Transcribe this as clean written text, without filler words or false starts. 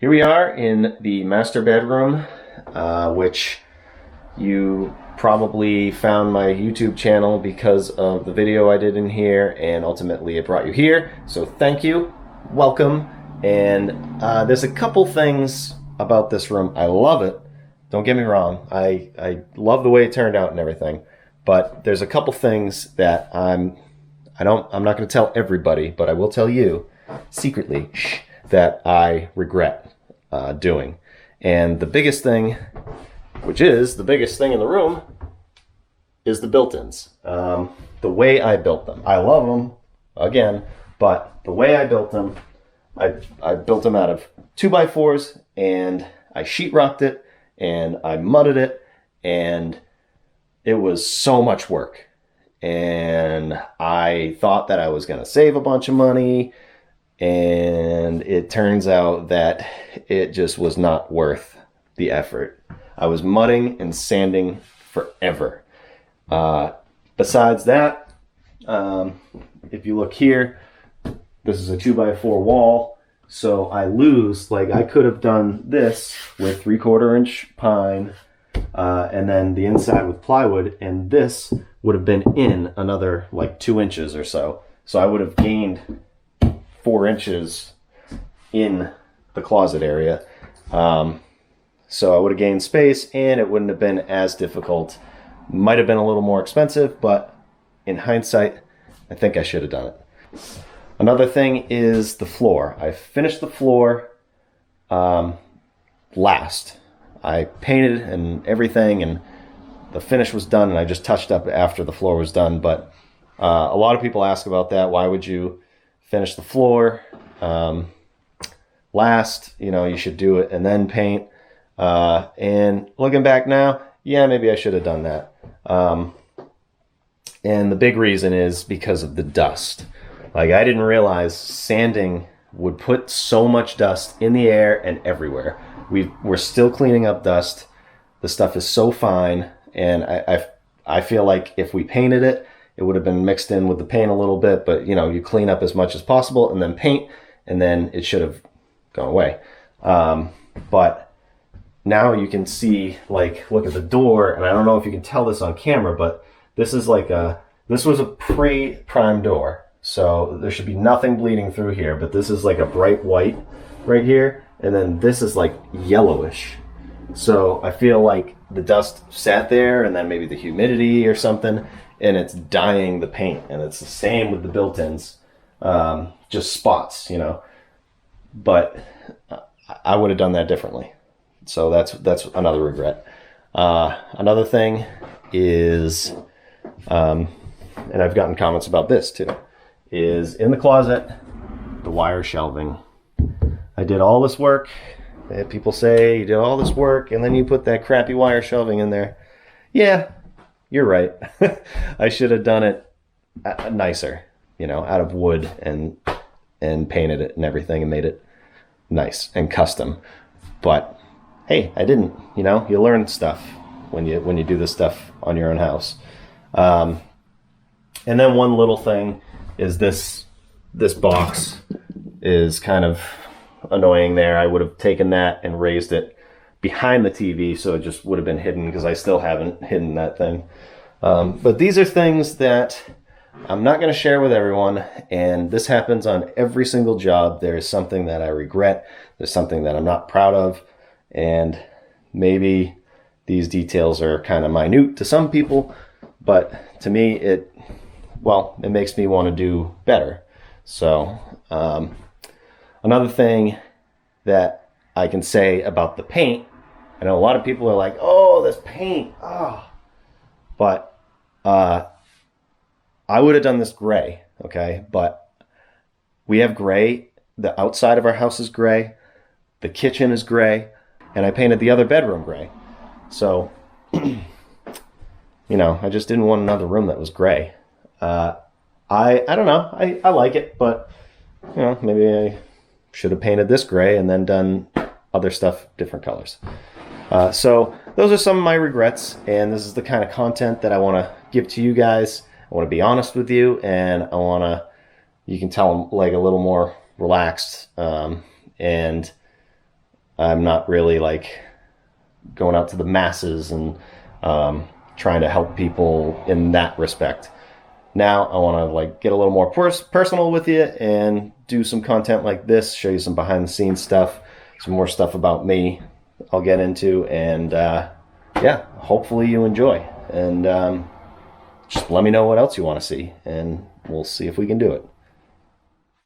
Here we are in the master bedroom, which you probably found my YouTube channel because of the video I did in here, and ultimately it brought you here. So thank you, welcome, and there's a couple things about this room. I love it. Don't get me wrong. I love the way it turned out and everything, but there's a couple things that I'm not going to tell everybody, but I will tell you secretly that I regret doing. And the biggest thing, which is the biggest thing in the room, is the built-ins. The way I built them. I love them, again, but the way I built them, I built them out of 2x4s, and I sheetrocked it, and I mudded it, and it was so much work. And I thought that I was going to save a bunch of money, and it turns out that it just was not worth the effort. I was mudding and sanding forever. Besides that, if you look here, this is a 2x4 wall, so I lose, like I could have done this with 3/4 inch pine, and then the inside with plywood, and this would have been in another like 2 inches or so. So I would have gained 4 inches in the closet area. So I would have gained space, and it wouldn't have been as difficult. Might have been a little more expensive, but in hindsight, I think I should have done it. Another thing is the floor. I finished the floor last. I painted and everything, and the finish was done, and I just touched up after the floor was done. But a lot of people ask about that. Why would you finish the floor last? You know, you should do it and then paint. And looking back now, yeah, maybe I should have done that. And the big reason is because of the dust. Like, I didn't realize sanding would put so much dust in the air and everywhere. We're still cleaning up dust. The stuff is so fine, and I feel like if we painted it, it would have been mixed in with the paint a little bit, but you know, you clean up as much as possible and then paint, and then it should have gone away. But now you can see, like, look at the door, and I don't know if you can tell this on camera, but this is like this was a pre-prime door. So there should be nothing bleeding through here, but this is like a bright white right here, and then this is like yellowish. So I feel like the dust sat there, and then maybe the humidity or something, and it's dyeing the paint. And it's the same with the built-ins, just spots, you know. But I would have done that differently. So that's another regret. Another thing is, and I've gotten comments about this too, is in the closet, the wire shelving. I did all this work. People say you did all this work and then you put that crappy wire shelving in there. Yeah, you're right. I should have done it nicer, you know, out of wood, and painted it and everything and made it nice and custom. But hey, I didn't. You know, you learn stuff when you do this stuff on your own house. And then one little thing is this box is kind of annoying there. I would have taken that and raised it behind the TV, so it just would have been hidden, because I still haven't hidden that thing. But these are things that I'm not going to share with everyone, and this happens on every single job. There is something that I regret. There's something that I'm not proud of, and maybe these details are kind of minute to some people, but to me, it makes me want to do better. So, another thing that I can say about the paint, I know a lot of people are like, oh, this paint, but I would have done this gray, okay? But we have gray. The outside of our house is gray. The kitchen is gray. And I painted the other bedroom gray. So, you know, I just didn't want another room that was gray. I don't know. I like it, but, you know, maybe I should have painted this gray and then done other stuff, different colors. So those are some of my regrets, and this is the kind of content that I want to give to you guys. I want to be honest with you, and I want to, you can tell I'm like a little more relaxed, and I'm not really like going out to the masses and trying to help people in that respect. Now I want to like get a little more personal with you and do some content like this, show you some behind the scenes stuff, some more stuff about me I'll get into, and yeah, hopefully you enjoy. And just let me know what else you want to see, and we'll see if we can do it.